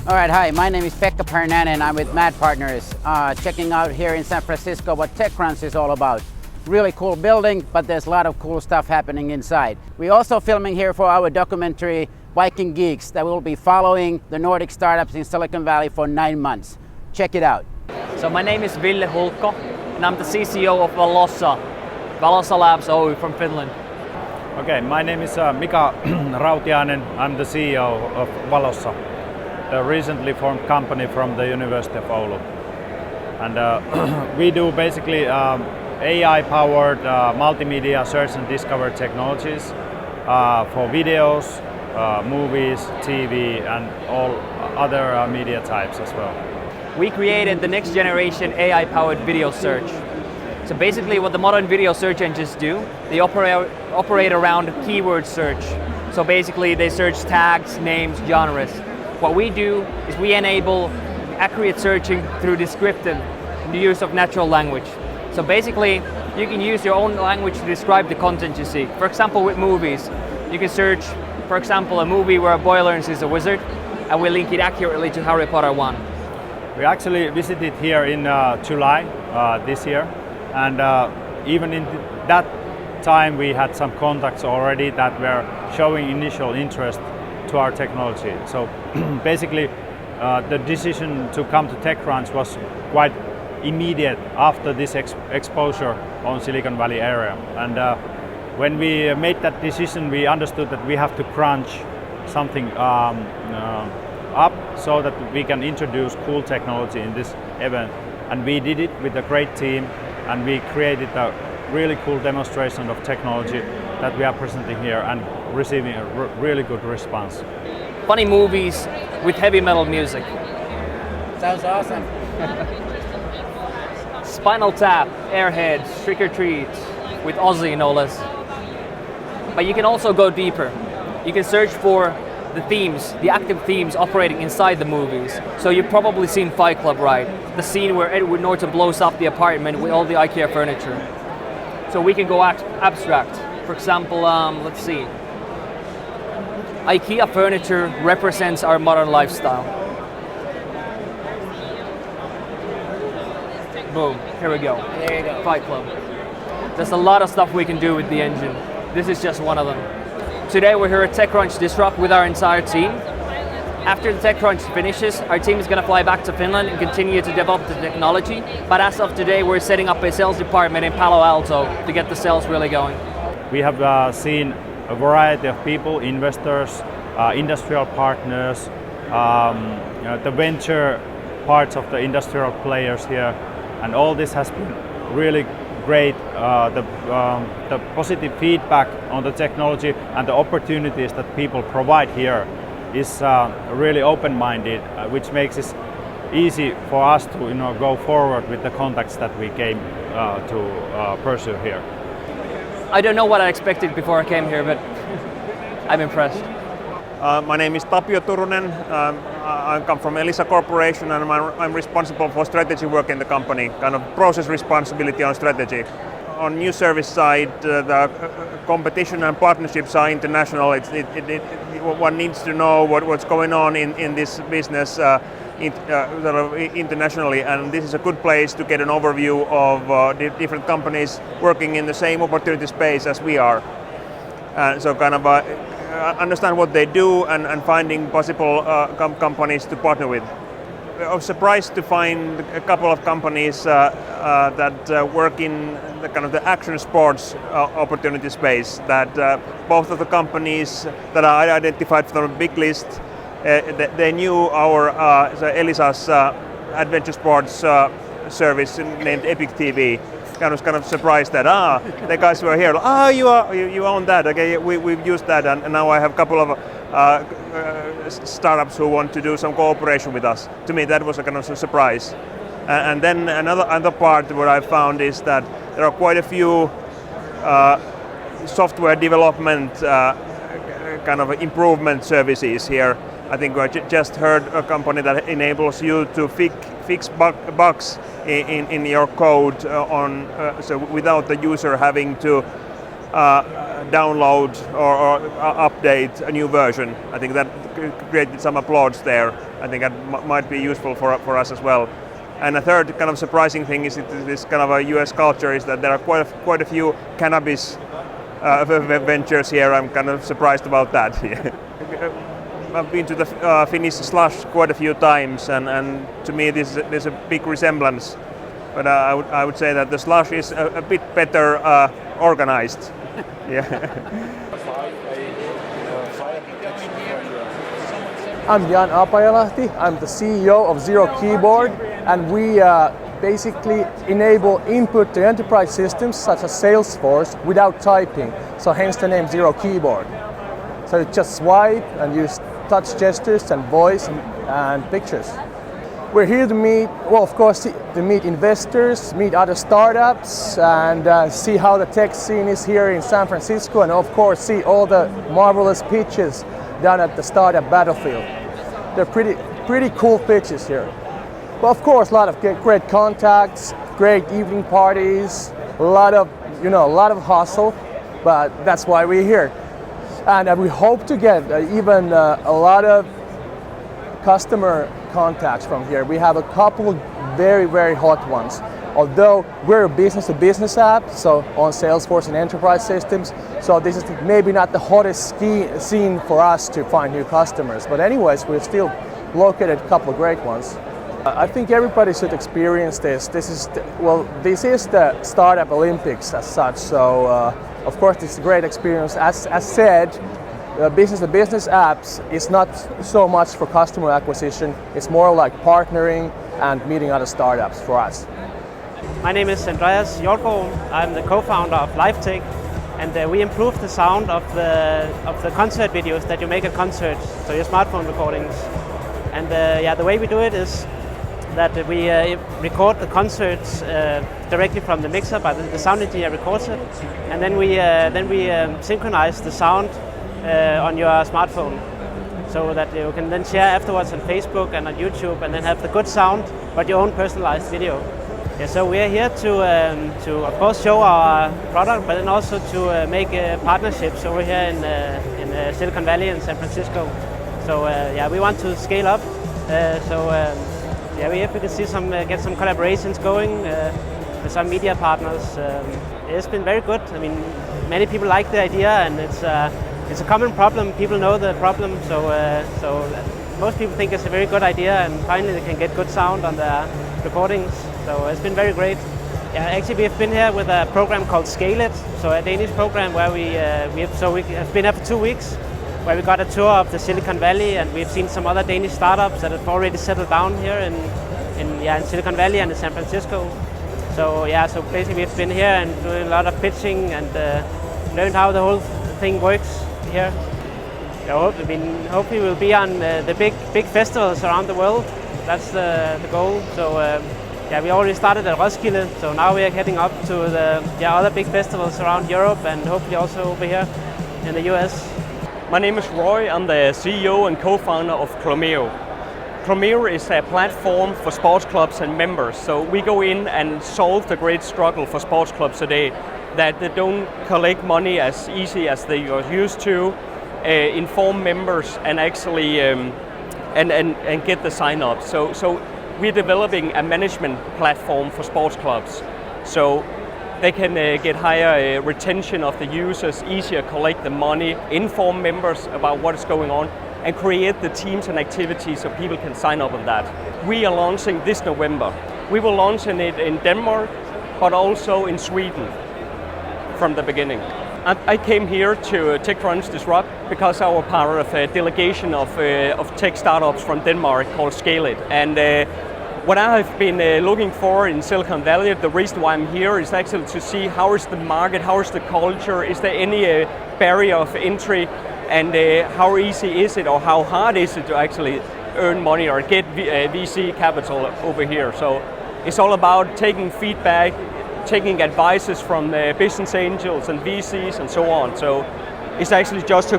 All right, hi, my name is Pekka Pernanen and I'm with Mad Partners, checking out here in San Francisco what TechCrunch is all about. Really cool building, but there's a lot of cool stuff happening inside. We're also filming here for our documentary Viking Geeks that will be following the Nordic startups in Silicon Valley for 9 months. Check it out. So my name is Ville Hulkko and I'm the CCO of Valossa Labs Oy from Finland. Okay, my name is Mika Rautiainen. I'm the CEO of Valossa, a recently formed company from the University of Oulu. And we do basically AI-powered multimedia search and discovery technologies for videos, movies, TV, and all other media types as well. We created the next generation AI-powered video search. So basically what the modern video search engines do, they operate around keyword search. So basically they search tags, names, genres. What we do is we enable accurate searching through descriptive, the use of natural language. So basically you can use your own language to describe the content you see. For example, with movies, you can search, for example, a movie where a boy learns he's a wizard, and we link it accurately to Harry Potter 1. We actually visited here in July this year, and even in that time we had some contacts already that were showing initial interest to our technology. So basically the decision to come to TechCrunch was quite immediate after this exposure on Silicon Valley area. And when we made that decision, we understood that we have to crunch something up so that we can introduce cool technology in this event. And we did it with a great team, and we created a really cool demonstration of technology that we are presenting here and receiving a really good response. Funny movies with heavy metal music. Sounds awesome. Spinal Tap, Airheads, Trick or Treat, with Ozzy no less. But you can also go deeper. You can search for the themes, the active themes operating inside the movies. So you've probably seen Fight Club, right? The scene where Edward Norton blows up the apartment with all the IKEA furniture. So we can go abstract. For example, let's see. IKEA furniture represents our modern lifestyle. Boom, here we go. There you go. Fight Club. There's a lot of stuff we can do with the engine. This is just one of them. Today we're here at TechCrunch Disrupt with our entire team. After the TechCrunch finishes, our team is going to fly back to Finland and continue to develop the technology. But as of today, we're setting up a sales department in Palo Alto to get the sales really going. We have seen a variety of people, investors, industrial partners, the venture parts of the industrial players here, and all this has been really great. The positive feedback on the technology and the opportunities that people provide here is really open-minded, which makes it easy for us to go forward with the contacts that we came to pursue here. I don't know what I expected before I came here, but I'm impressed. My name is Tapio Turunen. I come from Elisa Corporation, and I'm responsible for strategy work in the company, kind of process responsibility on strategy. On new service side, the competition and partnerships are international. One needs to know what's going on in this business internationally, and this is a good place to get an overview of different companies working in the same opportunity space as we are. So kind of understand what they do and finding possible companies to partner with. I was surprised to find a couple of companies that work in the kind of the action sports opportunity space. That both of the companies that I identified from a big list, they knew our Elisa's adventure sports service named Epic TV. I was kind of surprised that the guys who are here, you own that. Okay, we've used that, and now I have a couple of startups who want to do some cooperation with us. To me, that was a kind of a surprise. And then another part what I found is that there are quite a few software development kind of improvement services here. I think I just heard a company that enables you to fix bugs in your code so without the user having to download or update a new version. I think that created some applause there. I think that might be useful for us as well. And a third kind of surprising thing is this kind of a US culture is that there are quite a few cannabis ventures here. I'm kind of surprised about that. I've been to the Finnish Slush quite a few times, and to me there's a big resemblance. But I would say that the Slush is a bit better organized. Yeah. I'm Jan Apajalahti. I'm the CEO of Zero Keyboard, and we basically enable input to enterprise systems such as Salesforce without typing, so hence the name Zero Keyboard. So you just swipe and use touch gestures and voice and pictures. We're here to meet, well, of course, to meet investors, meet other startups, and see how the tech scene is here in San Francisco, and of course see all the marvelous pitches down at the startup battlefield. They're pretty cool pitches here. But of course, a lot of great contacts, great evening parties, a lot of hustle. But that's why we're here, and we hope to get even a lot of customer contacts from here. We have a couple very hot ones. Although we're a business-to-business app, so on Salesforce and enterprise systems, so this is maybe not the hottest scene for us to find new customers. But anyways, we've still located a couple of great ones. I think everybody should experience this. This is the Startup Olympics as such. So of course, it's a great experience. As said, business-to-business apps is not so much for customer acquisition. It's more like partnering and meeting other startups for us. My name is Andreas Hjortgaard. I'm the co-founder of LiveTech, and we improve the sound of the concert videos that you make at concerts, so your smartphone recordings. And the way we do it is that we record the concerts directly from the mixer, by the sound engineer records it, and then we synchronize the sound on your smartphone, so that you can then share afterwards on Facebook and on YouTube, and then have the good sound but your own personalized video. Yeah, so we are here to of course show our product, but then also to make partnerships over here in Silicon Valley and San Francisco. So we want to scale up. We hope we can see get some collaborations going with some media partners. It's been very good. I mean, many people like the idea, and it's a common problem. People know the problem, so most people think it's a very good idea, and finally they can get good sound on their recordings. So it's been very great. Yeah, actually we have been here with a program called Scale It, so a Danish program where we have been here for 2 weeks, where we got a tour of the Silicon Valley, and we've seen some other Danish startups that have already settled down here in Silicon Valley and in San Francisco. So basically we've been here and doing a lot of pitching and learned how the whole thing works here. Hopefully we'll be on the big festivals around the world. That's the goal. So we already started at Roskilde, so now we are heading up to the other big festivals around Europe, and hopefully also over here in the US. My name is Roy. I'm the CEO and co-founder of Clomeo. Clomeo is a platform for sports clubs and members. So we go in and solve the great struggle for sports clubs today, that they don't collect money as easy as they are used to, inform members and actually and get the sign up. So we're developing a management platform for sports clubs. So they can get higher retention of the users, easier collect the money, inform members about what is going on, and create the teams and activities so people can sign up on that. We are launching this November. We will launch it in Denmark, but also in Sweden from the beginning. I came here to TechCrunch Disrupt because I was part of a delegation of tech startups from Denmark called Scale It. And what I have been looking for in Silicon Valley, the reason why I'm here is actually to see how is the market, how is the culture, is there any barrier of entry, and how easy is it or how hard is it to actually earn money or get VC capital over here. So it's all about taking feedback, taking advices from business angels and VCs and so on. So it's actually just to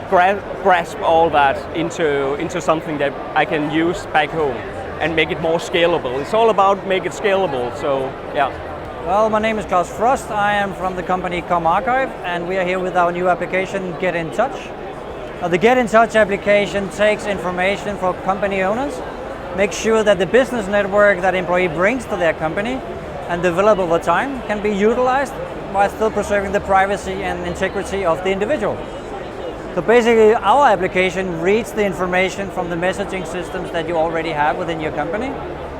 grasp all that into something that I can use back home and make it more scalable. It's all about make it scalable. So yeah. Well, my name is Klaus Frost. I am from the company ComArchive, and we are here with our new application, Get in Touch. The Get in Touch application takes information for company owners, makes sure that the business network that employee brings to their company and develop over time can be utilized while still preserving the privacy and integrity of the individual. So basically, our application reads the information from the messaging systems that you already have within your company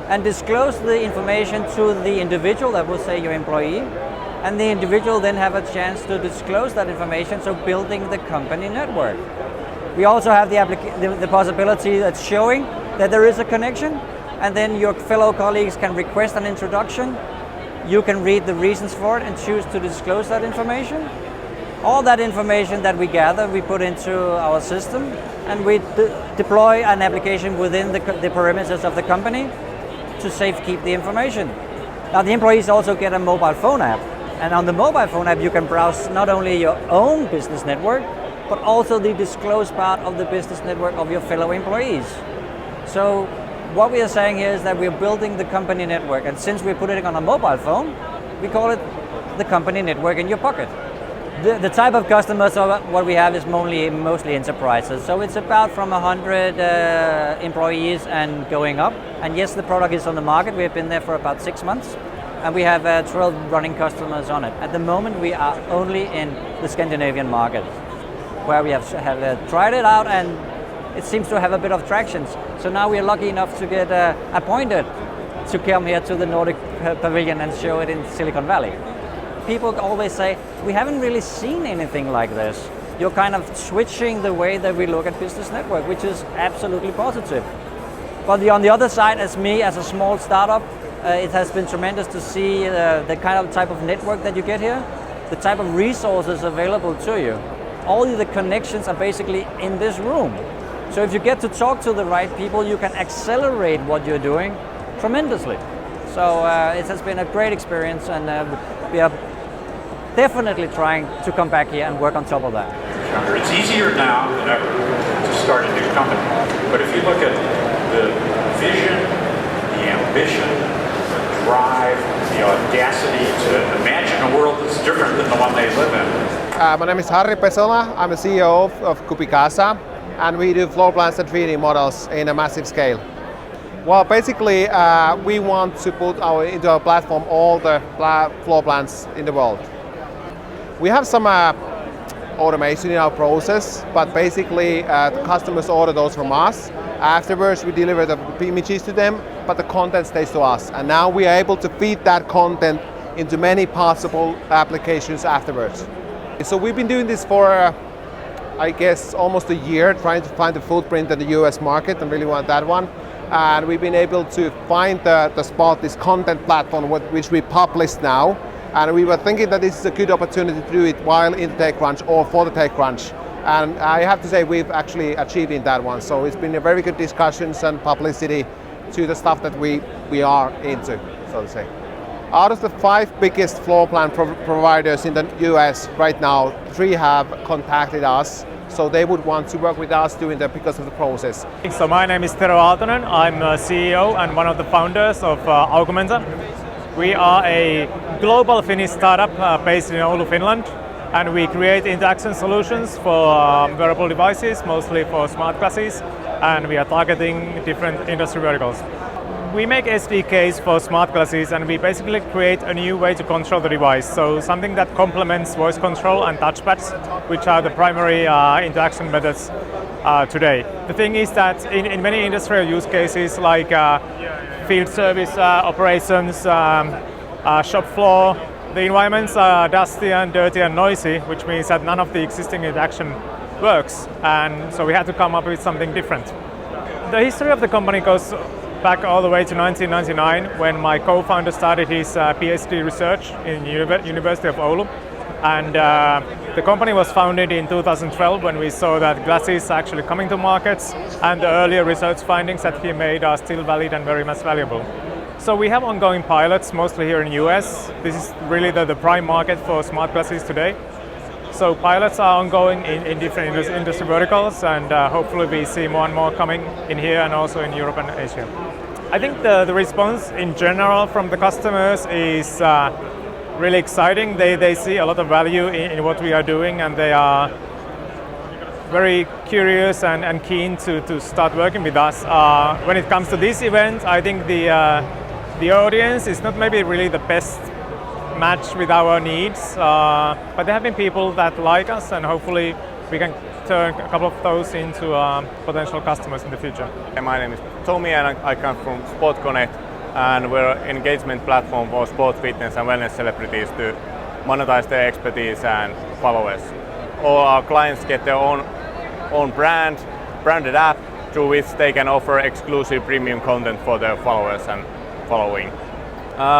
and disclose the information to the individual, that will say your employee, and the individual then have a chance to disclose that information, so building the company network. We also have the possibility that's showing that there is a connection, and then your fellow colleagues can request an introduction. You can read the reasons for it and choose to disclose that information. All that information that we gather, we put into our system, and we deploy an application within the perimeters of the company to safekeep the information. Now, the employees also get a mobile phone app, and on the mobile phone app you can browse not only your own business network, but also the disclosed part of the business network of your fellow employees. So what we are saying here is that we're building the company network, and since we're putting it on a mobile phone, we call it the company network in your pocket. The type of customers of what we have is mostly enterprises. So it's about from 100 employees and going up. And yes, the product is on the market. We've been there for about 6 months. And we have 12 running customers on it. At the moment, we are only in the Scandinavian market, where we have tried it out, and it seems to have a bit of traction. So now we are lucky enough to get appointed to come here to the Nordic Pavillion and show it in Silicon Valley. People always say, we haven't really seen anything like this. You're kind of switching the way that we look at business network, which is absolutely positive. But on the other side, as a small startup, it has been tremendous to see the kind of type of network that you get here, the type of resources available to you. All the connections are basically in this room. So if you get to talk to the right people, you can accelerate what you're doing tremendously. So it has been a great experience, and we are definitely trying to come back here and work on top of that. It's easier now than ever to start a new company. But if you look at the vision, the ambition, the drive, the audacity to imagine a world that's different than the one they live in. My name is Harri Pesola. I'm the CEO of Kupikasa, and we do floor plans and 3D models in a massive scale. Well, basically, we want to put into our platform all the floor plans in the world. We have some automation in our process, but basically the customers order those from us. Afterwards, we deliver the images to them, but the content stays to us. And now we are able to feed that content into many possible applications afterwards. So we've been doing this for, I guess, almost a year, trying to find the footprint in the US market, and really want that one. And we've been able to find the spot, this content platform, which we publish now. And we were thinking that this is a good opportunity to do it while in TechCrunch or for the TechCrunch. And I have to say we've actually achieved in that one. So it's been a very good discussions and publicity to the stuff that we are into, so to say. Out of the 5 biggest floor plan providers in the US right now, 3 have contacted us. So they would want to work with us because of the process. So my name is Tero Aaltonen. I'm a CEO and one of the founders of Augmenta. We are a global Finnish startup based in Oulu, Finland, and we create interaction solutions for wearable devices, mostly for smart glasses, and we are targeting different industry verticals. We make SDKs for smart glasses, and we basically create a new way to control the device. So something that complements voice control and touchpads, which are the primary interaction methods today. The thing is that in many industrial use cases like field service operations, shop floor, the environments are dusty and dirty and noisy, which means that none of the existing interaction works. And so we had to come up with something different. The history of the company goes back all the way to 1999, when my co-founder started his PhD research in University of Oulu. And the company was founded in 2012 when we saw that glasses are actually coming to markets, and the earlier research findings that he made are still valid and very much valuable. So we have ongoing pilots, mostly here in the US. This is really the prime market for smart glasses today. So pilots are ongoing in different industry verticals, and hopefully we see more and more coming in here and also in Europe and Asia. I think the response in general from the customers is really exciting. They see a lot of value in what we are doing, and they are very curious and keen to start working with us. When it comes to this event, I think the audience is not maybe really the best match with our needs, but there have been people that like us, and hopefully we can turn a couple of those into potential customers in the future. My name is Tommy and I come from SportConnect, and we're an engagement platform for sport, fitness and wellness celebrities to monetize their expertise and followers. All our clients get their own branded app through which they can offer exclusive premium content for their followers and following.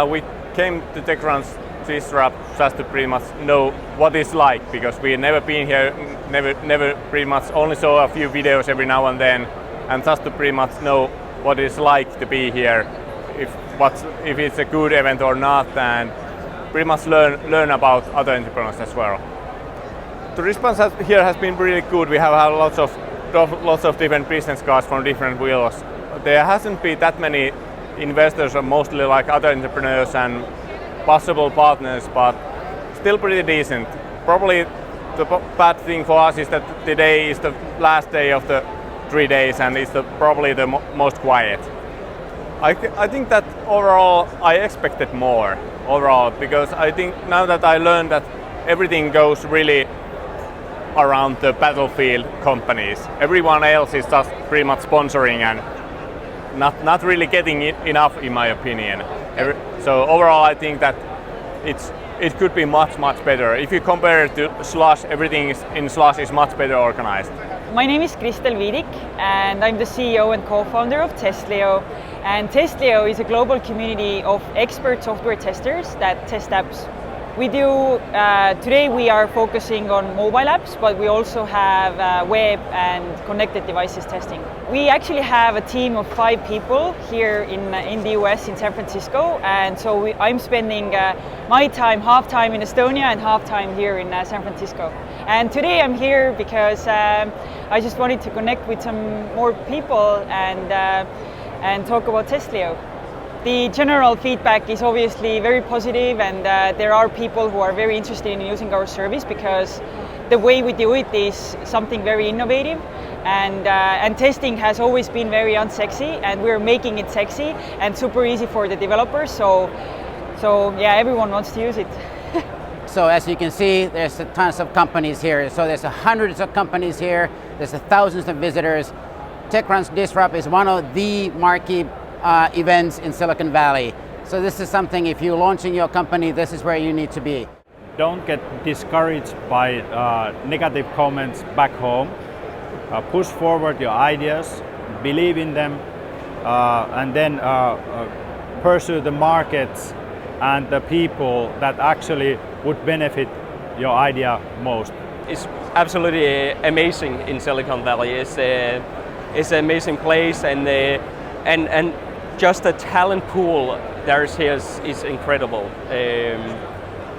We came to TechCrunch Disrupt just to pretty much know what it's like, because we've never been here, never pretty much only saw a few videos every now and then, and just to pretty much know what it's like to be here, if it's a good event or not, and pretty much learn about other entrepreneurs as well. The response here has been really good. We have had lots of different business cards from different wheels. There hasn't been that many investors, or mostly like other entrepreneurs and possible partners, but still pretty decent. Probably the bad thing for us is that today is the last day of the 3 days, and it's probably the most quiet. I think that overall I expected more overall, because I think now that I learned that everything goes really around the battlefield companies. Everyone else is just pretty much sponsoring and not really getting it enough, in my opinion. So overall, I think that it could be much better. If you compare it to Slush, everything in Slush is much better organized. My name is Kristel Vidik, and I'm the CEO and co-founder of Testleo. And Testleo is a global community of expert software testers that test apps. We do, today we are focusing on mobile apps, but we also have web and connected devices testing. We actually have a team of 5 people here in the US, in San Francisco, and so I'm spending my time, half time in Estonia and half time here in San Francisco. And today I'm here because I just wanted to connect with some more people and talk about Testleo. The general feedback is obviously very positive, and there are people who are very interested in using our service because the way we do it is something very innovative, and testing has always been very unsexy, and we're making it sexy and super easy for the developers. So yeah, everyone wants to use it. So as you can see, there's tons of companies here. So there's hundreds of companies here. There's thousands of visitors. TechCrunch Disrupt is one of the marquee events in Silicon Valley. So this is something, if you're launching your company, this is where you need to be. Don't get discouraged by negative comments back home. Push forward your ideas, believe in them, and then pursue the markets and the people that actually would benefit your idea most. It's absolutely amazing in Silicon Valley. It's an amazing place, and just the talent pool there is here is incredible.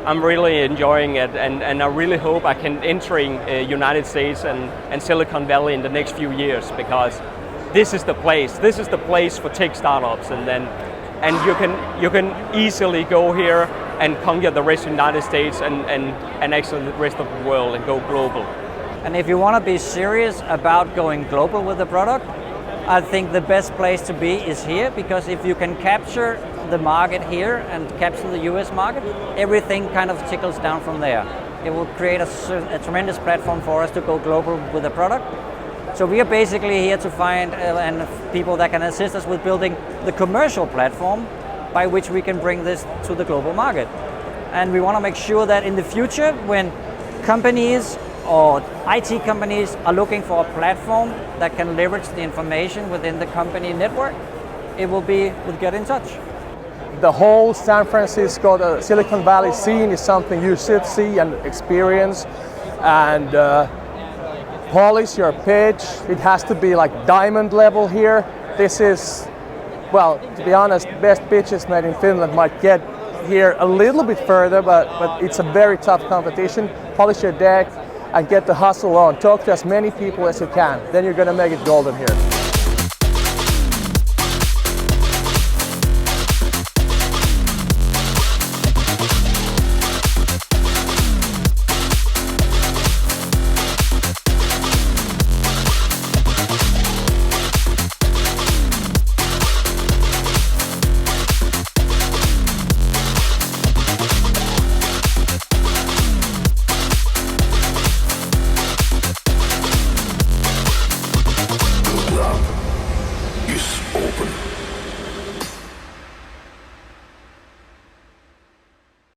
I'm really enjoying it, and I really hope I can enter United States and Silicon Valley in the next few years, because this is the place. This is the place for tech startups, and you can easily go here and conquer the rest of the United States and actually the rest of the world and go global. And if you want to be serious about going global with the product, I think the best place to be is here, because if you can capture the market here and capture the US market, everything kind of trickles down from there. It will create a tremendous platform for us to go global with the product. So we are basically here to find people that can assist us with building the commercial platform by which we can bring this to the global market. And we want to make sure that in the future, when companies or IT companies are looking for a platform that can leverage the information within the company network, it will be with Get in Touch. The whole San Francisco, the Silicon Valley scene is something you should see and experience, and polish your pitch. It has to be like diamond level here. This is, well, to be honest, best pitches made in Finland might get here a little bit further, but it's a very tough competition. Polish your deck and get the hustle on. Talk to as many people as you can. Then you're going to make it golden here.